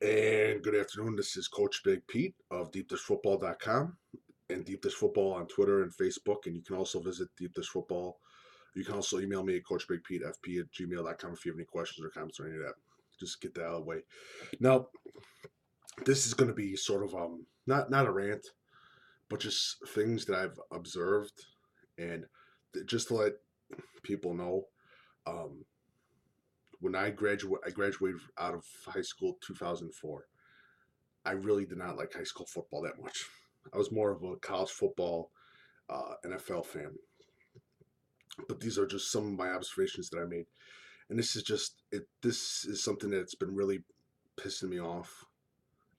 And good afternoon. This is Coach Big Pete of DeepDishFootball.com and Deep Dish Football on Twitter and Facebook. And you can also visit Deep Dish Football. You can also email me at CoachBigPeteFP@gmail.com if you have any questions or comments or any of that. Just get that out of the way. Now, this is going to be sort of not a rant, but just things that I've observed, and just to let people know. Um, when I graduated out of high school 2004. I really did not like high school football that much. I was more of a college football, NFL fan. But these are just some of my observations that I made, and this is just it. This is something that's been really pissing me off.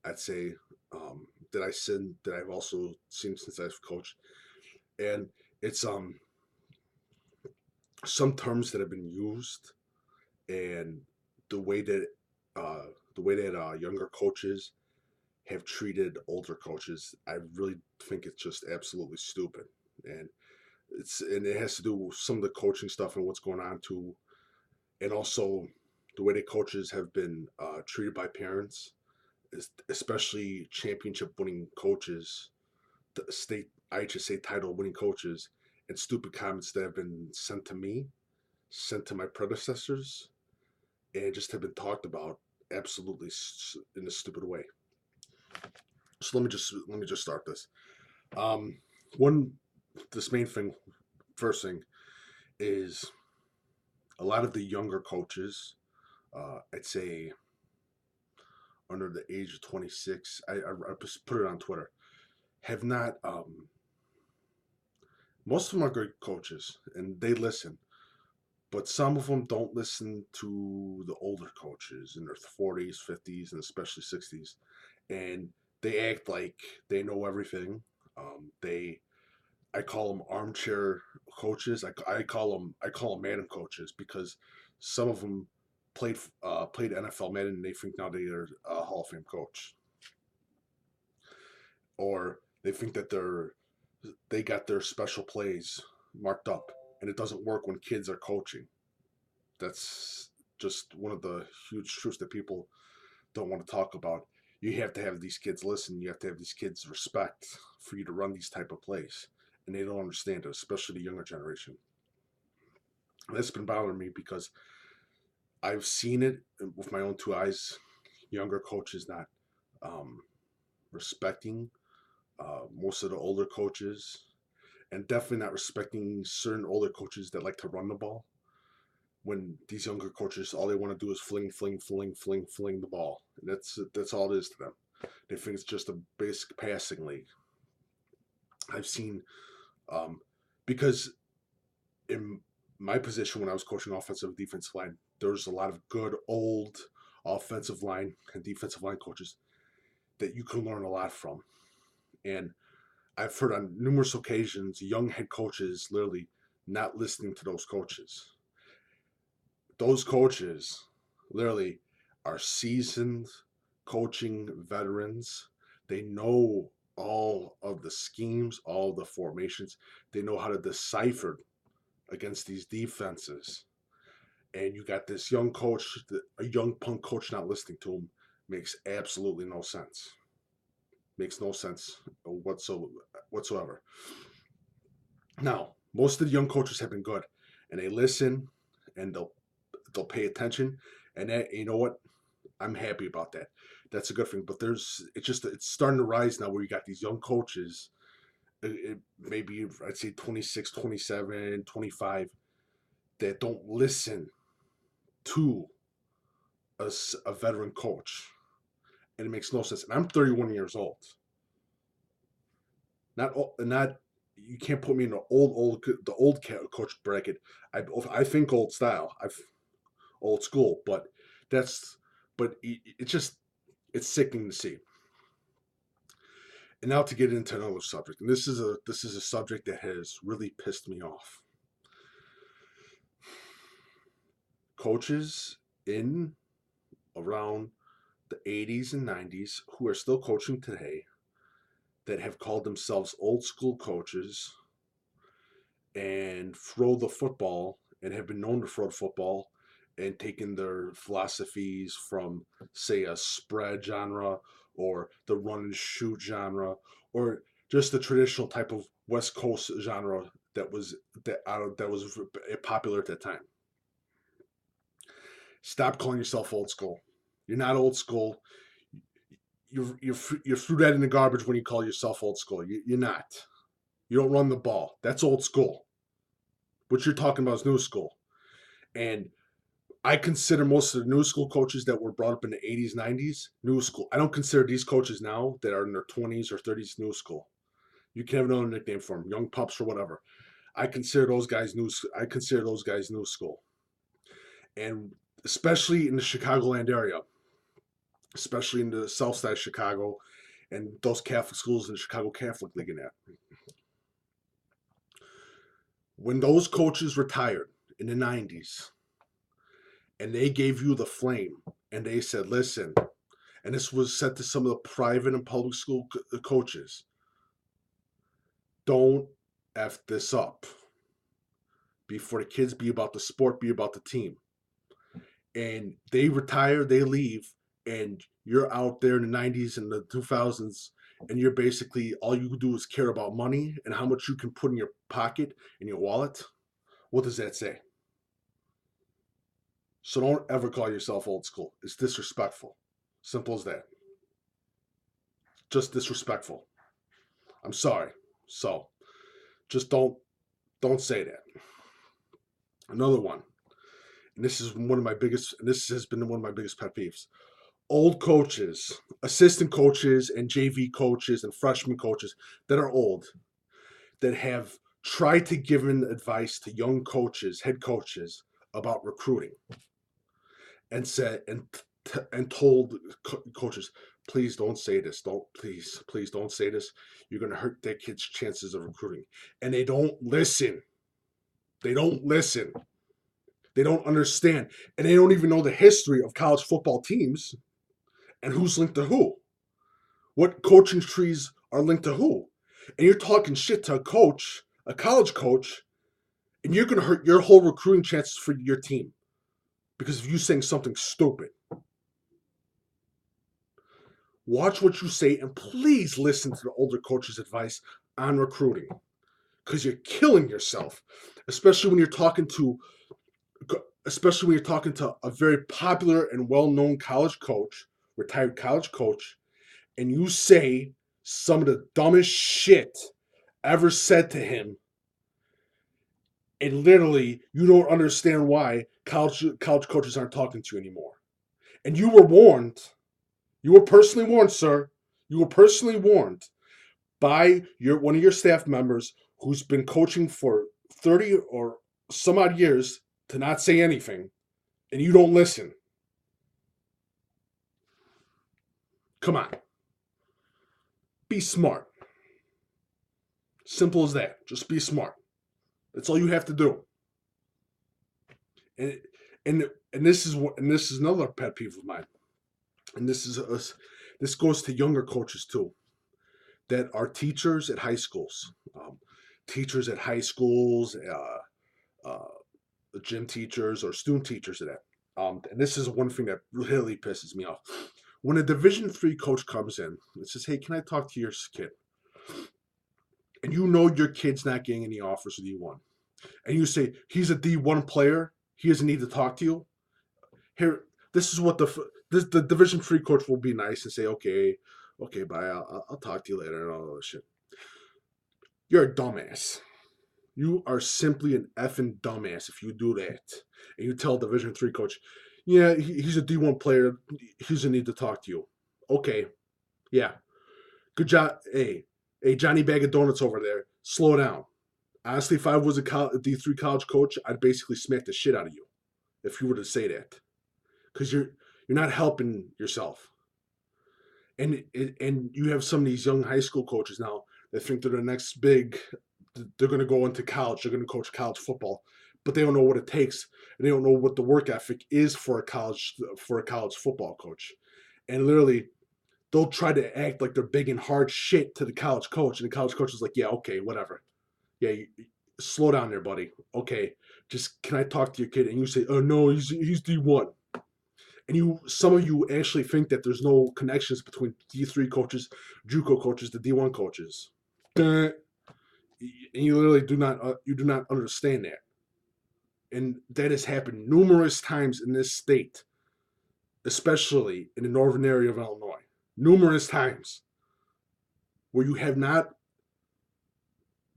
I'd say that I've also seen since I've coached, and it's some terms that have been used, and the way that uh, younger coaches have treated older coaches. I really think it's just absolutely stupid, and it has to do with some of the coaching stuff and what's going on too, and also the way the coaches have been treated by parents, especially championship winning coaches, the state IHSA title winning coaches, and stupid comments that have been sent to me, sent to my predecessors, and just have been talked about absolutely in a stupid way. So let me just start this. Um, one this main thing first thing is a lot of the younger coaches, I'd say under the age of 26, I just put it on Twitter, have not, most of them are great coaches and they listen, but some of them don't listen to the older coaches in their 40s, 50s, and especially 60s. And they act like they know everything. They I call them armchair coaches. I call them Madden coaches because some of them played NFL Madden and they think now they're a Hall of Fame coach, or they think that they got their special plays marked up, and it doesn't work when kids are coaching. That's just one of the huge truths that people don't want to talk about. You have to have these kids listen. You have to have these kids respect for you to run these type of plays, and they don't understand it, especially the younger generation. That's been bothering me because I've seen it with my own two eyes. Younger coaches not um, respecting most of the older coaches, and definitely not respecting certain older coaches that like to run the ball. When these younger coaches, all they want to do is fling, fling, fling, fling, fling the ball. And that's all it is to them. They think it's just a basic passing league. I've seen because in my position when I was coaching offensive and defensive line, there's a lot of good old offensive line and defensive line coaches that you can learn a lot from. And I've heard on numerous occasions young head coaches literally not listening to those coaches. Those coaches literally are seasoned coaching veterans. They know all of the schemes, all the formations. They know how to decipher against these defenses. And you got this young coach, a young punk coach not listening to him makes absolutely no sense. Makes no sense whatsoever. Now, most of the young coaches have been good, and they listen, and they'll pay attention, and that, you know what? I'm happy about that. That's a good thing. But it's starting to rise now where you got these young coaches, maybe I'd say 26, 27, 25, that don't listen to a veteran coach, and it makes no sense. And I'm 31 years old. Not you can't put me in the old coach bracket. I think old style. I've old school, but that's it's just it's sickening to see. And now to get into another subject, and this is a subject that has really pissed me off. Coaches in around the 80s and 90s who are still coaching today that have called themselves old school coaches and throw the football and have been known to throw the football and taken their philosophies from say a spread genre or the run and shoot genre or just the traditional type of West Coast genre that was popular at that time. Stop calling yourself old school. You're not old school. You threw that in the garbage when you call yourself old school. You're not. You don't run the ball. That's old school. What you're talking about is new school. And I consider most of the new school coaches that were brought up in the 80s, 90s, new school. I don't consider these coaches now that are in their 20s or 30s new school. You can have another nickname for them, young pups or whatever. I consider those guys new. I consider those guys new school, and especially in the Chicagoland area, especially in the South Side of Chicago, and those Catholic schools in the Chicago Catholic League. In that, when those coaches retired in the 90s, and they gave you the flame, and they said, "Listen," and this was said to some of the private and public school coaches, "Don't f this up. Be for the kids. Be about the sport. Be about the team." And they retire, they leave, and you're out there in the 90s and the 2000s, and you're basically all you do is care about money and how much you can put in your pocket, in your wallet. What does that say? So don't ever call yourself old school. It's disrespectful. Simple as that. Just disrespectful. I'm sorry. So just don't say that. Another one, and this is one of my biggest, and this has been one of my biggest pet peeves. Old coaches, assistant coaches, and JV coaches and freshman coaches that are old, that have tried to give advice to young coaches, head coaches about recruiting, and said and told coaches, please don't say this. Please don't say this. You're going to hurt their kids' chances of recruiting. And they don't listen. They don't listen. They don't understand. And they don't even know the history of college football teams and who's linked to who. What coaching trees are linked to who. And you're talking shit to a coach, a college coach, and you're going to hurt your whole recruiting chances for your team because of you saying something stupid. Watch what you say and please listen to the older coach's advice on recruiting because you're killing yourself, especially when you're talking to a very popular and well-known college coach, retired college coach, and you say some of the dumbest shit ever said to him, and literally you don't understand why college coaches aren't talking to you anymore. And you were warned. You were personally warned, sir. You were personally warned by one of your staff members who's been coaching for 30 or some odd years to not say anything, and you don't listen. Come on. Be smart. Simple as that. Just be smart. That's all you have to do. And this is another pet peeve of mine. And this goes to younger coaches too, that are teachers at high schools, gym teachers or student teachers at that. And this is one thing that really pisses me off. When a Division III coach comes in and says, "Hey, can I talk to your kid?" And you know your kid's not getting any offers of D1, and you say he's a D1 player, he doesn't need to talk to you. Here, this is what the Division III coach will be nice and say, "Okay, bye. I'll talk to you later," and all that shit. You're a dumbass. You are simply an effing dumbass if you do that. And you tell Division III coach, "Yeah, he's a D1 player. He doesn't need to talk to you." Okay, yeah. Good job. Hey, Johnny Bag of Donuts over there. Slow down. Honestly, if I was a D3 college coach, I'd basically smack the shit out of you if you were to say that. Because you're not helping yourself. And you have some of these young high school coaches now that think they're the next big, they're going to go into college, they're going to coach college football, but they don't know what it takes, and they don't know what the work ethic is for a college football coach. And literally, they'll try to act like they're big and hard shit to the college coach, and the college coach is like, "Yeah, okay, whatever. Yeah, slow down there, buddy. Okay, just can I talk to your kid?" And you say, "Oh no, he's D1." And some of you actually think that there's no connections between D3 coaches, JUCO coaches, the D1 coaches. And you literally do not understand that. And that has happened numerous times in this state, especially in the northern area of Illinois. Numerous times where you have not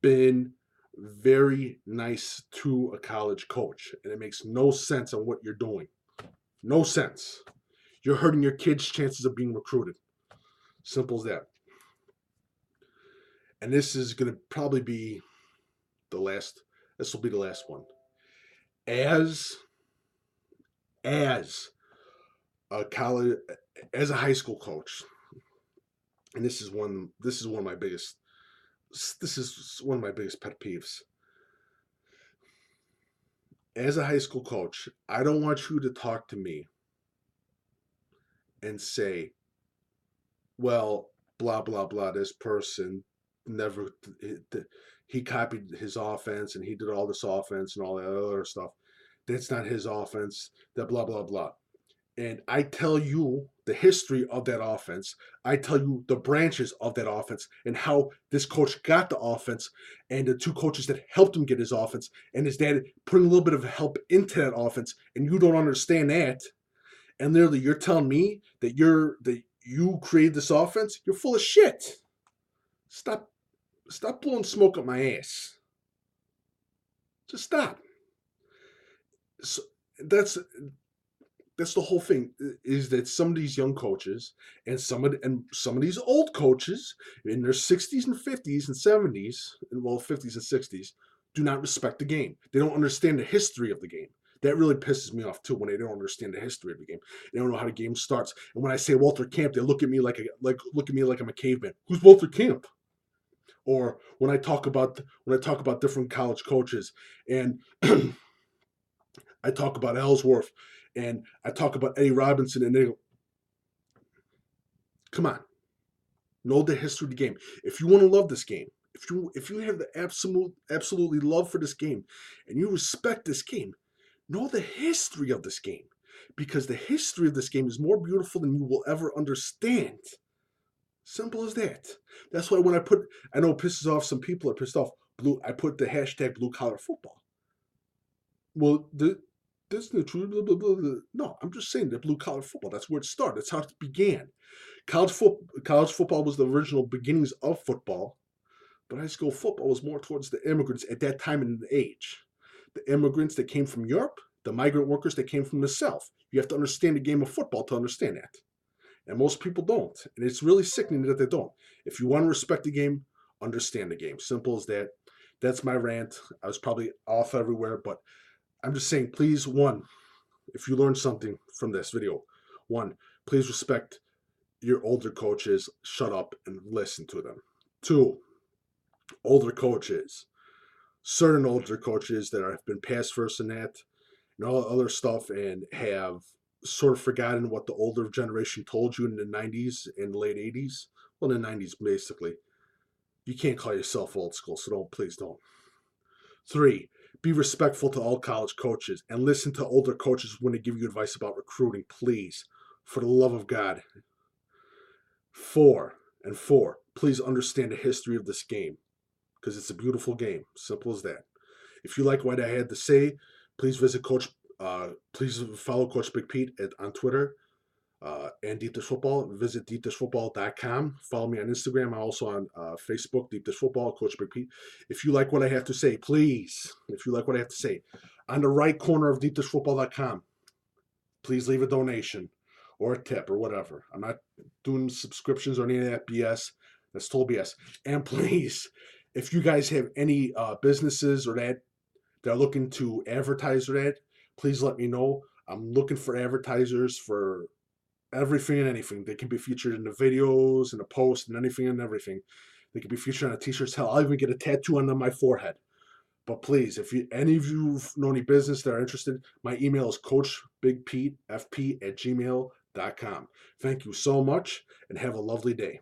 been very nice to a college coach, and it makes no sense on what you're doing. No sense. You're hurting your kids' chances of being recruited. Simple as that. And this is going to probably be the last. This will be the last one. As a college, as a high school coach, and this is one of my biggest. This is one of my biggest pet peeves. As a high school coach, I don't want you to talk to me and say, well, blah, blah, blah, this person never, he copied his offense and he did all this offense and all that other stuff. That's not his offense, that blah, blah, blah. And I tell you the history of that offense. I tell you the branches of that offense and how this coach got the offense and the two coaches that helped him get his offense and his dad putting a little bit of help into that offense. And you don't understand that. And literally you're telling me that you created this offense? You're full of shit. Stop blowing smoke up my ass. Just stop. So that's the whole thing, is that some of these young coaches and some of these old coaches in their 60s and 50s and 70s, well, 50s and 60s, do not respect the game. They don't understand the history of the game. That really pisses me off too, when they don't understand the history of the game. They don't know how the game starts. And when I say Walter Camp, they look at me like I'm a caveman. Who's Walter Camp? Or when I talk about different college coaches, and I talk about Ellsworth, and I talk about Eddie Robinson, and they go, come on, know the history of the game. If you want to love this game, if you have the absolutely love for this game, and you respect this game, know the history of this game, because the history of this game is more beautiful than you will ever understand. Simple as that. That's why when I know it pisses off some people, are pissed off, I put the hashtag blue collar football. Well, that's the truth. Blah, blah, blah, blah. No, I'm just saying that blue collar football. That's where it started. That's how it began. College football was the original beginnings of football, but high school football was more towards the immigrants at that time in the age. The immigrants that came from Europe, the migrant workers that came from the South. You have to understand the game of football to understand that. And most people don't. And it's really sickening that they don't. If you want to respect the game, understand the game. Simple as that. That's my rant. I was probably off everywhere, but I'm just saying, please, one, if you learned something from this video, one, please respect your older coaches. Shut up and listen to them. Two, older coaches, certain older coaches that have been past first and that, and all other stuff, and have sort of forgotten what the older generation told you in the 90s and late 80s. Well, in the 90s, basically. You can't call yourself old school, so please don't. Three, be respectful to all college coaches and listen to older coaches when they give you advice about recruiting, please. For the love of God. Four, please understand the history of this game, because it's a beautiful game. Simple as that. If you like what I had to say, please please follow Coach Big Pete on Twitter and Deep Dish Football. Visit deepdishfootball.com. Follow me on Instagram. I'm also on Facebook, Deep Dish Football, Coach Big Pete. If you like what I have to say, please, on the right corner of deepdishfootball.com, please leave a donation or a tip or whatever. I'm not doing subscriptions or any of that BS. That's total BS. And please, if you guys have any businesses or that are looking to advertise or that, please let me know. I'm looking for advertisers for everything and anything. They can be featured in the videos and the posts and anything and everything. They can be featured on a t-shirt. Hell, I'll even get a tattoo on my forehead. But please, if any of you know any business that are interested, my email is coachbigpetefp@gmail.com. Thank you so much, and have a lovely day.